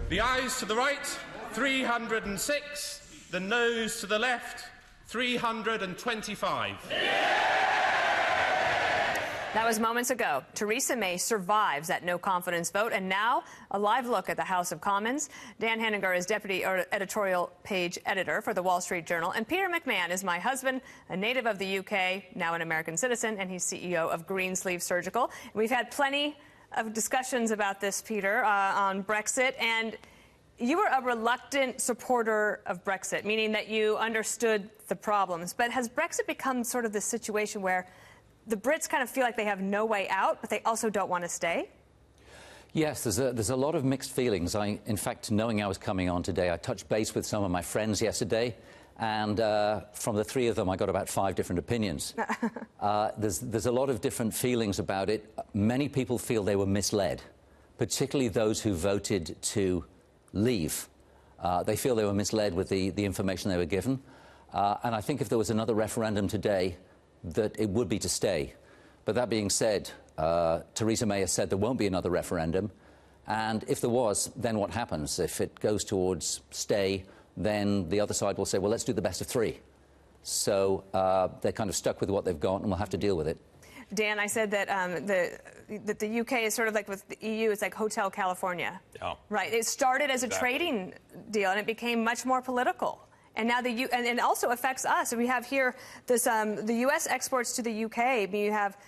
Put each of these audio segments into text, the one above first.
The ayes to the right, 306. The noes to the left, 325. That was moments ago. Theresa May survives that no-confidence vote, and now a live look at the House of Commons. Dan Henninger is deputy editorial page editor for the Wall Street Journal, and Peter McMahon is my husband, a native of the UK, now an American citizen, and he's CEO of Greensleeve Surgical. We've had plenty of discussions about this, Peter, on Brexit, and you were a reluctant supporter of Brexit, meaning that you understood the problems. But has Brexit become sort of this situation where the Brits kind of feel like they have no way out, but they also don't want to stay? Yes, there's a lot of mixed feelings. In fact, knowing I was coming on today, I touched base with some of my friends yesterday, and from the three of them, I got about 5 different opinions. There's a lot of different feelings about it. Many people feel they were misled, particularly those who voted to leave. They feel they were misled with the information they were given. And I think if there was another referendum today, that it would be to stay. But that being said, Theresa May has said there won't be another referendum. And if there was, then what happens? If it goes towards stay, then the other side will say, well, let's do the best of 3. So they're kind of stuck with what they've got, and we'll have to deal with it. Dan, I said that the UK is sort of like with the EU, it's like Hotel California. Yeah. Right. It started as a trading deal, and it became much more political. And now and it also affects us. We have here this the U.S. exports to the U.K. You have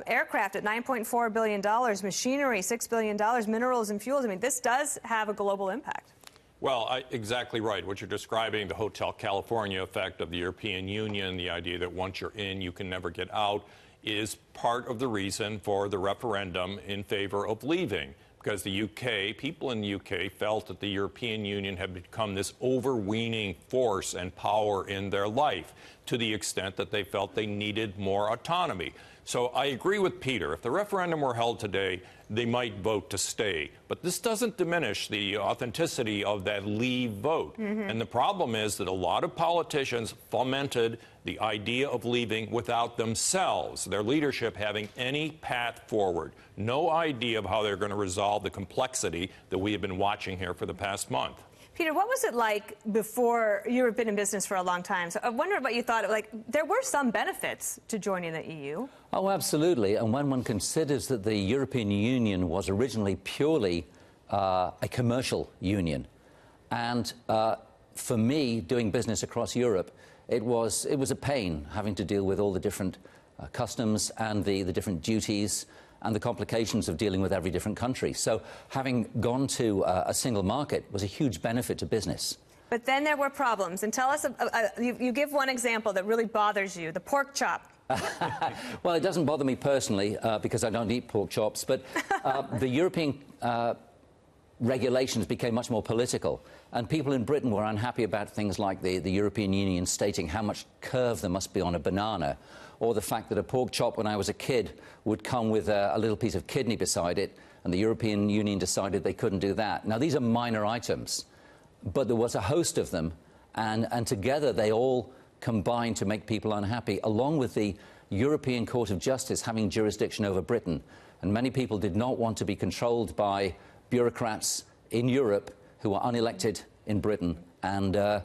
aircraft at $9.4 billion, machinery $6 billion, minerals and fuels. I mean, this does have a global impact. Well, exactly right. What you're describing, the Hotel California effect of the European Union, the idea that once you're in, you can never get out, is part of the reason for the referendum in favor of leaving. Because the UK, people in the UK felt that the European Union had become this overweening force and power in their life, to the extent that they felt they needed more autonomy. So I agree with Peter. If the referendum were held today, they might vote to stay. But this doesn't diminish the authenticity of that leave vote. And the problem is that a lot of politicians fomented the idea of leaving without themselves, their leadership having any path forward, no idea of how they're going to resolve the complexity that we have been watching here for the past month. Peter, what was it like before? You have been in business for a long time, so I wonder what you thought. Like, there were some benefits to joining the EU. Oh, absolutely. And when one considers that the European Union was originally purely a commercial union, and for me, doing business across Europe, it was a pain having to deal with all the different customs and the different duties and the complications of dealing with every different country. So having gone to a single market was a huge benefit to business. But then there were problems. And tell us, you give one example that really bothers you, the pork chop. Well, it doesn't bother me personally because I don't eat pork chops, but the European regulations became much more political, and people in Britain were unhappy about things like the European Union stating how much curve there must be on a banana, or the fact that a pork chop when I was a kid would come with a little piece of kidney beside it, and the European Union decided they couldn't do that. Now, these are minor items, but there was a host of them, and together they all combined to make people unhappy, along with the European Court of Justice having jurisdiction over Britain. And many people did not want to be controlled by bureaucrats in Europe who were unelected in Britain, and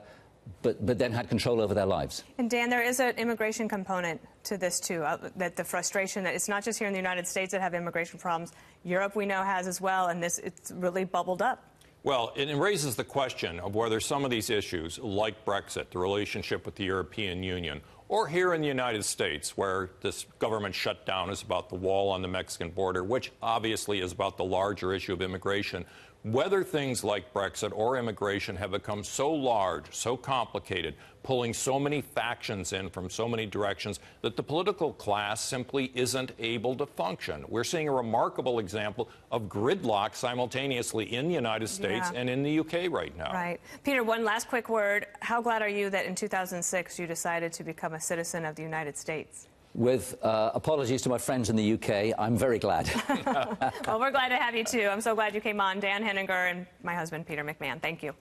but then had control over their lives. And Dan, there is an immigration component to this too, that the frustration that it's not just here in the United States that have immigration problems. Europe, we know, has as well, and it's really bubbled up. Well, it raises the question of whether some of these issues, like Brexit, the relationship with the European Union, or here in the United States, where this government shutdown is about the wall on the Mexican border, which obviously is about the larger issue of immigration, whether things like Brexit or immigration have become so large, so complicated, pulling so many factions in from so many directions that the political class simply isn't able to function. We're seeing a remarkable example of gridlock simultaneously in the United States and in the UK right now. Right. Peter, one last quick word. How glad are you that in 2006 you decided to become a citizen of the United States? With apologies to my friends in the UK, I'm very glad. Well, we're glad to have you, too. I'm so glad you came on. Dan Henninger and my husband, Peter McMahon. Thank you.